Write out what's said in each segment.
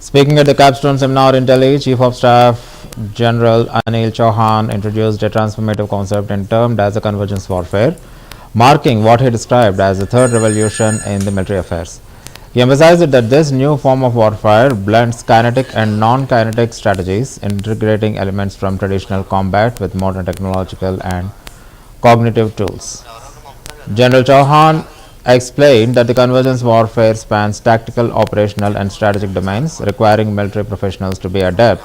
Speaking at the capstone seminar in Delhi, Chief of Staff General Anil Chauhan introduced a transformative concept termed as a convergence warfare, marking what he described as the third revolution in the military affairs. He emphasized that this new form of warfare blends kinetic and non-kinetic strategies, integrating elements from traditional combat with modern technological and cognitive tools. General Chauhan explained that the convergence warfare spans tactical, operational, and strategic domains, requiring military professionals to be adept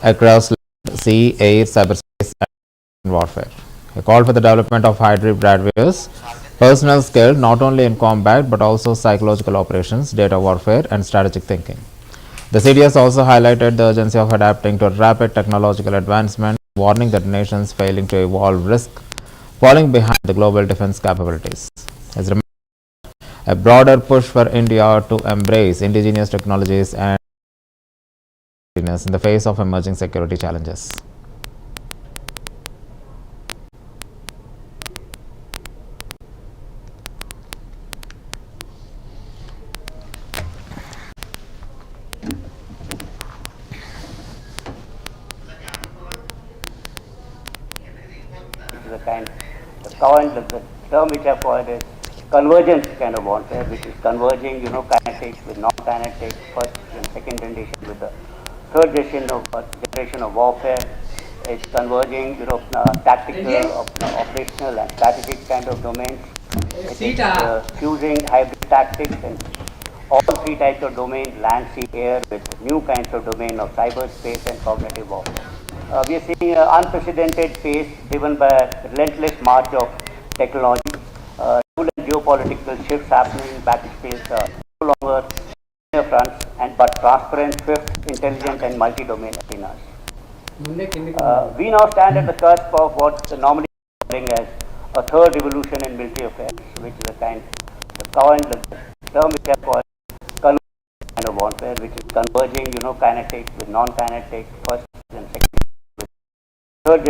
across land, sea, air, cyberspace, and warfare. He called for the development of hybrid warriors, personnel skilled not only in combat but also psychological operations, data warfare, and strategic thinking. The CDS also highlighted the urgency of adapting to rapid technological advancement, warning that nations failing to evolve risk falling behind the global defense capabilities. As a broader push for India to embrace indigenous technologies and in the face of emerging security challenges. The term which I called is convergence kind of warfare, which is converging, kinetic with non-kinetic, first and second generation with the third generation of warfare. It's converging, tactical, operational and strategic kind of domains. It is fusing hybrid tactics and all three types of domain, land, sea, air, with new kinds of domain of cyberspace and cognitive warfare. We are seeing an unprecedented pace driven by a relentless march of technology. Geopolitical shifts happening in backspace, no longer linear fronts, but transparent, swift, intelligent, and multi-domain arenas. We now stand at the cusp of what normally calling as a third revolution in military affairs, which is the term which I call kind of warfare, which is converging, kinetic with non-kinetic, first and second, with third